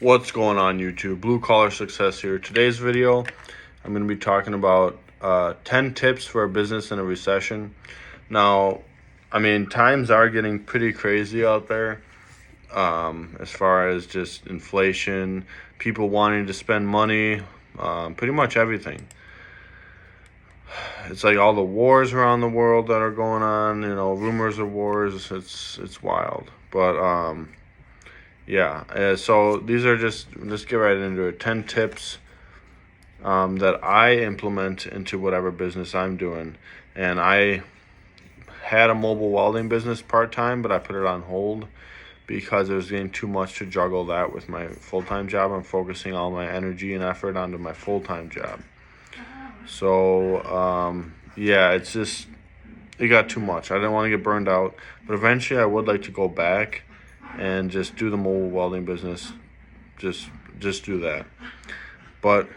What's going on YouTube? Blue Collar Success here. Today's video, I'm going to be talking about 10 tips for a business in a recession. Now, times are getting pretty crazy out there as far as just inflation, people wanting to spend money, pretty much everything. It's like all the wars around the world that are going on, rumors of wars. It's wild. But so these are let's get right into it. 10 tips that I implement into whatever business I'm doing. And I had a mobile welding business part-time, but I put it on hold because it was getting too much to juggle that with my full-time job. I'm focusing all my energy and effort onto my full-time job. So, it got too much. I didn't want to get burned out, but eventually I would like to go back and just do the mobile welding business. Just do that. But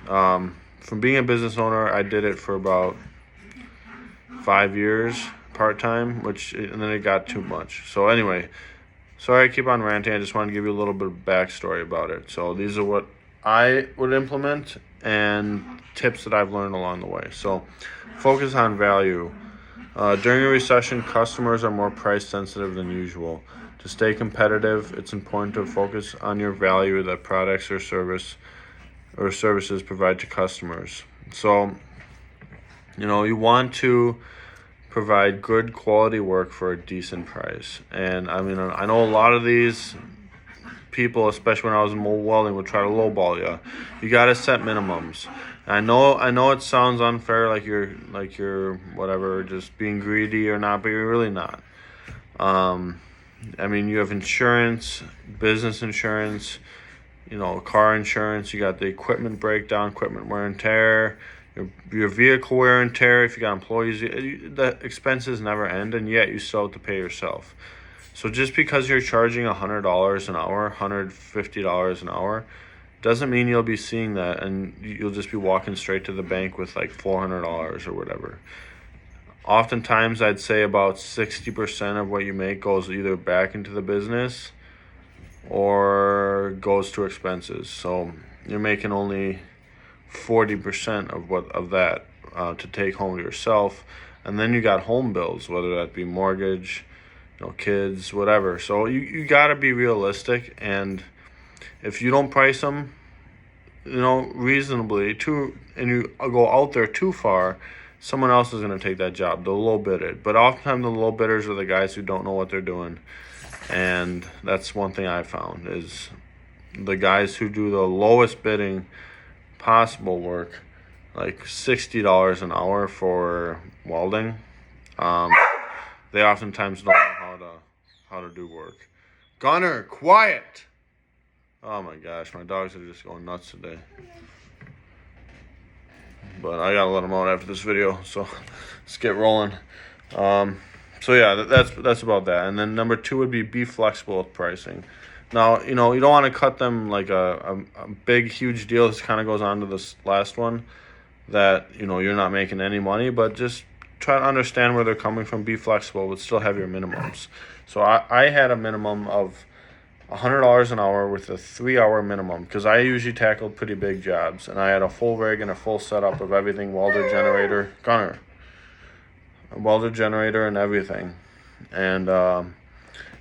from being a business owner, I did it for about 5 years part-time, and then it got too much. So anyway, sorry I keep on ranting. I just want to give you a little bit of backstory about it. So these are what I would implement and tips that I've learned along the way. So focus on value. During a recession, customers are more price sensitive than usual. To stay competitive, it's important to focus on your value that products or services provide to customers. So, you want to provide good quality work for a decent price. And I know a lot of these people, especially when I was in mobile welding, would try to lowball you. You got to set minimums. I know it sounds unfair, like you're whatever, just being greedy or not, but you're really not. You have insurance, business insurance, car insurance. You got the equipment breakdown, equipment wear and tear, your vehicle wear and tear. If you got employees, the expenses never end, and yet you still have to pay yourself. So just because you're charging $100 an hour, $150 an hour, doesn't mean you'll be seeing that and you'll just be walking straight to the bank with like $400 or whatever. Oftentimes, I'd say about 60% of what you make goes either back into the business or goes to expenses. So you're making only 40% of that to take home to yourself, and then you got home bills, whether that be mortgage, kids, whatever. So you got to be realistic, and if you don't price them, reasonably and you go out there too far, someone else is going to take that job. They'll low bid it. But oftentimes the low bidders are the guys who don't know what they're doing. And that's one thing I found is the guys who do the lowest bidding possible work, like $60 an hour for welding, they oftentimes don't know how to do work. Gunner, quiet! Oh my gosh, my dogs are just going nuts today. But I gotta let them out after this video, so let's get rolling. That's about that. And then number 2 would be flexible with pricing. Now, you don't want to cut them like a big, huge deal. This kind of goes on to this last one that, you're not making any money, but just try to understand where they're coming from. Be flexible, but still have your minimums. So I had a minimum of $100 an hour with a 3-hour minimum because I usually tackled pretty big jobs, and I had a full rig and a full setup of everything, welder, generator, gunner, a welder, generator, and everything, and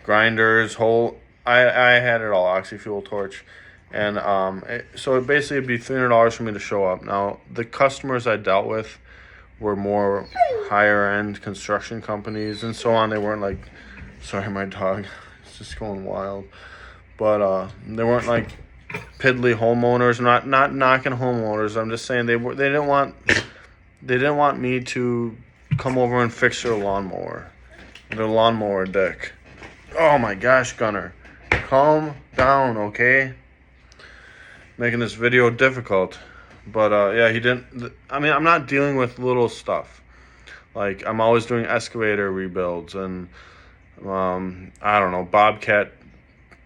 grinders, I had it all, oxy-fuel torch, and so it basically would be $300 for me to show up. Now, the customers I dealt with were more higher-end construction companies and so on. They weren't like, sorry, my dog is just going wild. But they weren't like piddly homeowners. Not knocking homeowners. I'm just saying they didn't want me to come over and fix their lawnmower deck. Oh my gosh, Gunner, calm down, okay? Making this video difficult, but he didn't. I'm not dealing with little stuff. Like I'm always doing excavator rebuilds and I don't know, Bobcat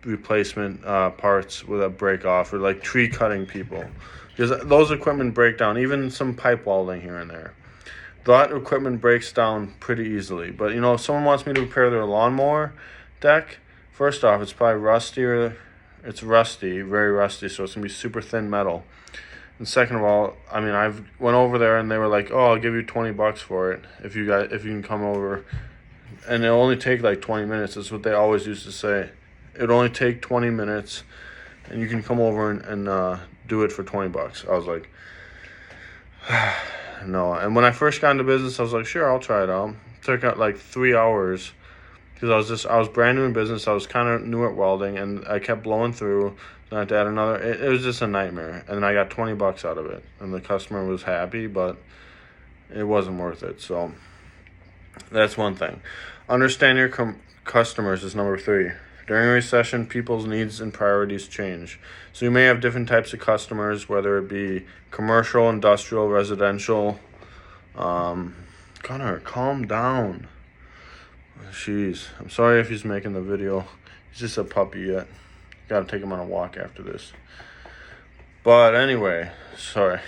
replacement parts with a break off, or like tree cutting people, because those equipment break down. Even some pipe welding here and there, that equipment breaks down pretty easily. But if someone wants me to repair their lawnmower deck, first off, it's probably rustier It's rusty, very rusty, so it's gonna be super thin metal. And second of all, I mean, I've went over there and they were like, "Oh, I'll give you $20 for it if you can come over." And it'll only take like 20 minutes. That's what they always used to say. It'll only take 20 minutes, and you can come over and do it for $20. I was like, no. And when I first got into business, I was like, sure, I'll try it out. It took out like 3 hours because I was brand new in business. I was kind of new at welding, and I kept blowing through. Then I had to add another. It was just a nightmare, and I got $20 out of it, and the customer was happy, but it wasn't worth it. So that's one thing. Understand your customers is number 3. During a recession, people's needs and priorities change. So you may have different types of customers, whether it be commercial, industrial, residential. Connor, calm down. Jeez, I'm sorry if he's making the video. He's just a puppy yet. Gotta take him on a walk after this. But anyway, sorry.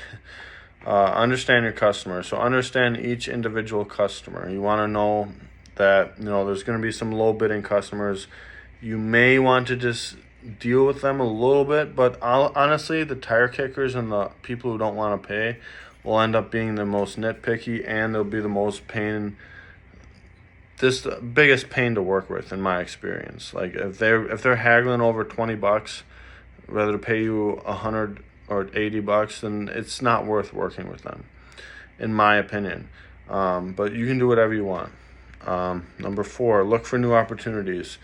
Understand your customer. So understand each individual customer. You want to know that, there's going to be some low bidding customers. You may want to just deal with them a little bit, but honestly, the tire kickers and the people who don't want to pay will end up being the most nitpicky, and they'll be the most the biggest pain to work with in my experience. Like if they're haggling over $20, whether to pay you $100 or $80, then it's not worth working with them, in my opinion. But you can do whatever you want. Number 4, look for new opportunities.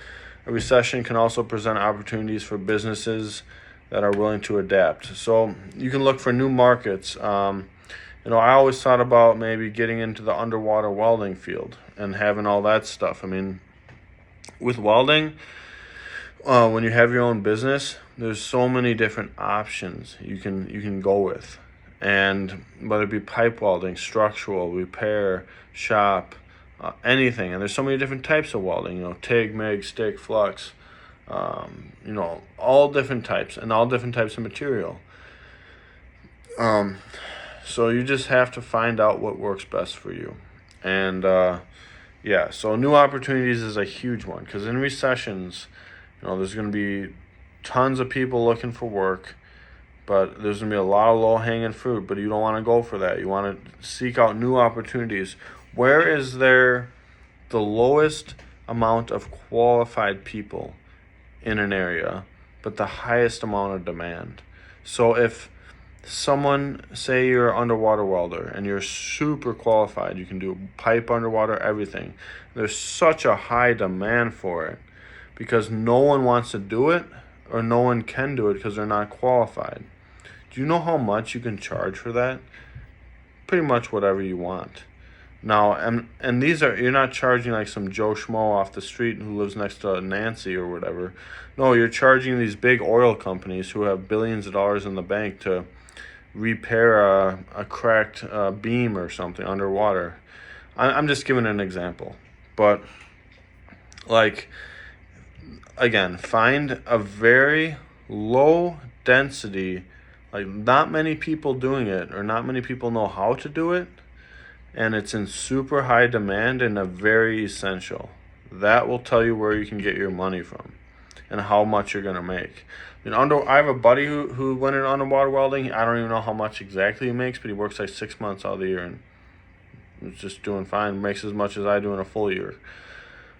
A recession can also present opportunities for businesses that are willing to adapt. So you can look for new markets. I always thought about maybe getting into the underwater welding field and having all that stuff. I mean, with welding, when you have your own business, there's so many different options you can go with. And whether it be pipe welding, structural, repair, shop, anything. And there's so many different types of welding, TIG, MIG, stick, flux, all different types and all different types of material. So you just have to find out what works best for you. And so new opportunities is a huge one, because in recessions, there's going to be tons of people looking for work, but there's going to be a lot of low-hanging fruit, but you don't want to go for that. You want to seek out new opportunities. Where is there the lowest amount of qualified people in an area, but the highest amount of demand? So if someone, say you're an underwater welder and you're super qualified, you can do pipe underwater, everything. There's such a high demand for it because no one wants to do it, or no one can do it because they're not qualified. Do you know how much you can charge for that? Pretty much whatever you want. Now, and these are, you're not charging like some Joe Schmo off the street who lives next to Nancy or whatever. No, you're charging these big oil companies who have billions of dollars in the bank to repair a cracked beam or something underwater. I'm just giving an example. But, again, find a very low density, like not many people doing it, or not many people know how to do it, and it's in super high demand and a very essential. That will tell you where you can get your money from and how much you're going to make. I have a buddy who went in underwater welding. I don't even know how much exactly he makes, but he works like 6 months out of the year and he's just doing fine. Makes as much as I do in a full year,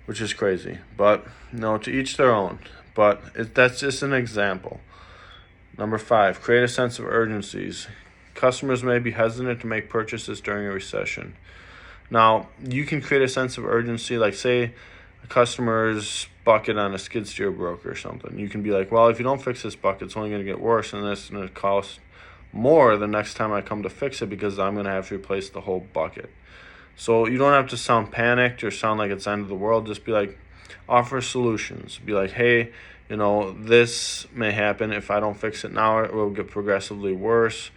which is crazy. But, to each their own. But that's just an example. Number 5, create a sense of urgencies. Customers may be hesitant to make purchases during a recession. Now, you can create a sense of urgency, like say a customer's bucket on a skid steer broke or something. You can be like, well, if you don't fix this bucket, it's only going to get worse, and it's going to cost more the next time I come to fix it because I'm going to have to replace the whole bucket. So you don't have to sound panicked or sound like it's the end of the world. Just be like, offer solutions. Be like, hey, this may happen. If I don't fix it now, it will get progressively worse,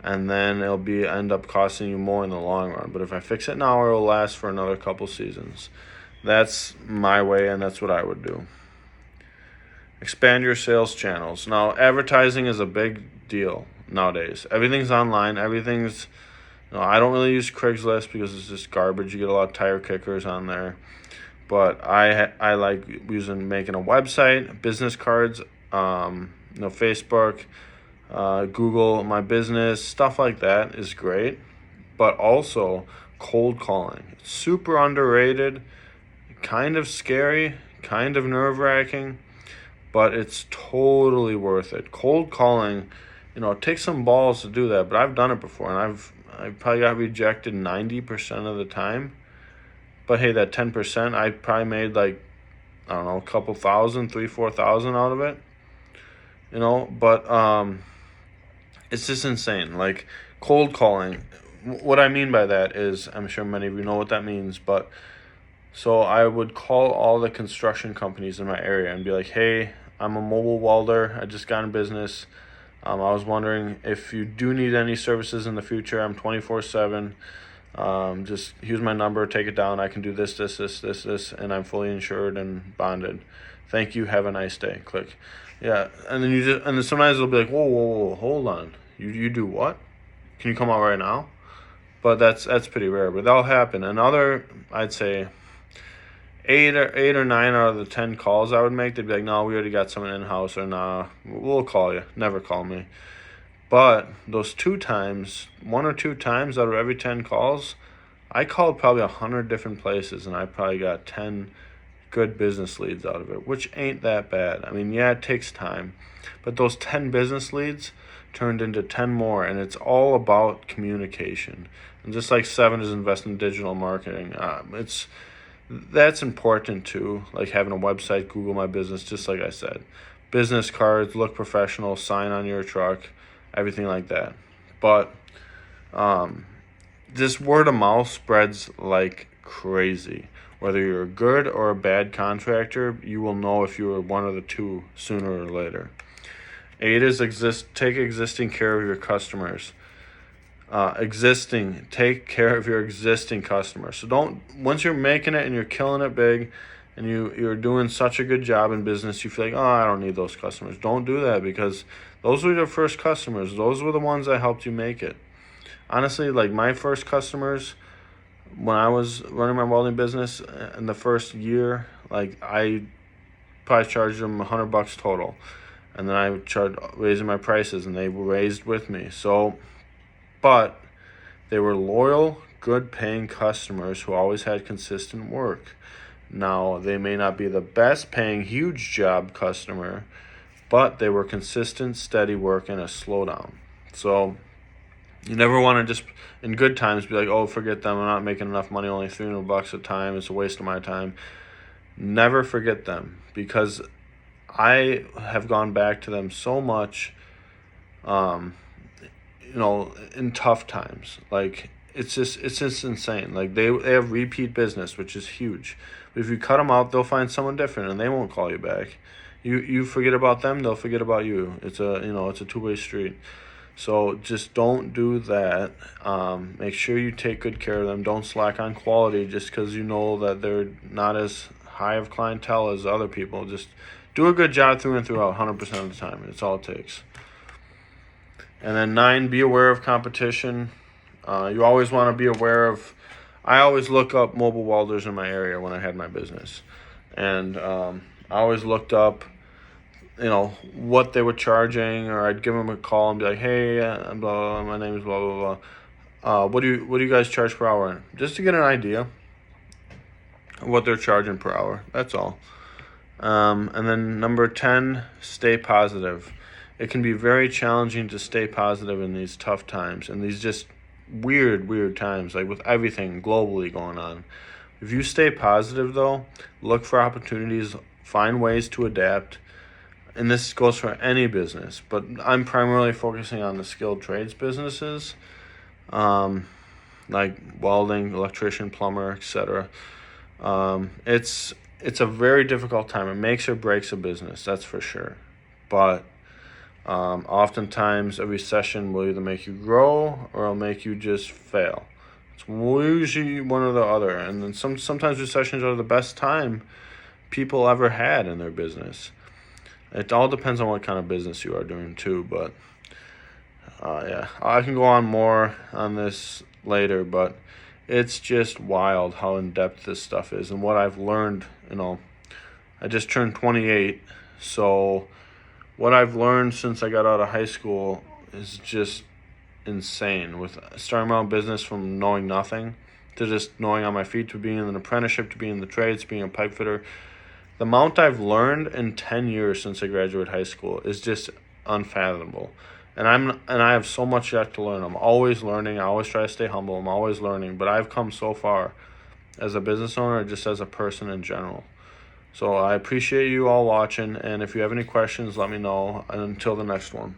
and then it'll end up costing you more in the long run. But if I fix it now, it will last for another couple seasons. That's my way, and that's what I would do. Expand your sales channels. Now, advertising is a big deal nowadays. Everything's online. Everything's, I don't really use Craigslist because it's just garbage. You get a lot of tire kickers on there. But I like making a website, business cards. Facebook, Google My Business, stuff like that is great. But also cold calling. It's super underrated, kind of scary, kind of nerve-wracking, but it's totally worth it. Cold calling, it takes some balls to do that, but I've done it before, and I've probably got rejected 90% of the time. But hey, that 10%, I probably made like, I don't know, a couple thousand, 4,000 out of it. But it's just insane. Like cold calling. What I mean by that is, I'm sure many of you know what that means, but so I would call all the construction companies in my area and be like, hey, I'm a mobile welder. I just got in business. I was wondering if you do need any services in the future. I'm 24/7. Just here's my number. Take it down. I can do this, and I'm fully insured and bonded. Thank you. Have a nice day. Click. Yeah, and then sometimes they'll be like, whoa, hold on. You do what? Can you come out right now? But that's pretty rare. But that'll happen. Another, I'd say, eight or nine out of the 10 calls I would make, they'd be like, no, we already got someone in house, or nah, we'll call you. Never call me. But those 1 or 2 times out of every 10 calls, I called probably 100 different places, and I probably got 10 good business leads out of it, which ain't that bad. I mean, yeah, it takes time, but those 10 business leads turned into 10 more, and it's all about communication. And just like 7 is investing in digital marketing, that's important too, like having a website, Google My Business, just like I said. Business cards, look professional, sign on your truck, everything like that. But this word of mouth spreads like crazy. Whether you're a good or a bad contractor, you will know if you are one of the two sooner or later. 8 is take existing care of your customers. Take care of your existing customers. So once you're making it and you're killing it big, and you're doing such a good job in business, you feel like, I don't need those customers. Don't do that, because those were your first customers. Those were the ones that helped you make it. Honestly, like my first customers, when I was running my welding business in the first year, like I probably charged them $100 total, and then I started raising my prices, and they raised with me. But they were loyal, good paying customers who always had consistent work. Now, they may not be the best paying huge job customer, but they were consistent, steady work in a slowdown. So you never want to just, in good times, be like, oh, forget them. I'm not making enough money, only $300 a time. It's a waste of my time. Never forget them, because I have gone back to them so much, in tough times. Like, it's just insane. Like, they have repeat business, which is huge. But if you cut them out, they'll find someone different, and they won't call you back. You forget about them, they'll forget about you. It's a two-way street. So just don't do that. Make sure you take good care of them. Don't slack on quality just because you know that they're not as high of clientele as other people. Just do a good job through and throughout 100% of the time. It's all it takes. And then 9, be aware of competition. You always want to be aware of. I always look up mobile welders in my area when I had my business, and I always looked up, what they were charging, or I'd give them a call and be like, hey, blah, blah, my name is blah blah blah. What do you guys charge per hour? Just to get an idea of what they're charging per hour. That's all. And then number 10, stay positive. It can be very challenging to stay positive in these tough times, and these just weird times, like with everything globally going on. If you stay positive, though, look for opportunities, find ways to adapt, and this goes for any business, but I'm primarily focusing on the skilled trades businesses, like welding, electrician, plumber, etc. It's a very difficult time. It makes or breaks a business, that's for sure. But oftentimes a recession will either make you grow or it'll make you just fail. It's usually one or the other. And then sometimes recessions are the best time people ever had in their business. It all depends on what kind of business you are doing too. But yeah, I can go on more on this later, but it's just wild how in-depth this stuff is and what I've learned. I just turned 28, so what I've learned since I got out of high school is just insane. With starting my own business from knowing nothing to just knowing on my feet, to being in an apprenticeship, to being in the trades, to being a pipe fitter. The amount I've learned in 10 years since I graduated high school is just unfathomable. And I have so much yet to learn. I'm always learning. I always try to stay humble. I'm always learning, but I've come so far as a business owner, just as a person in general. So I appreciate you all watching, and if you have any questions, let me know. And until the next one.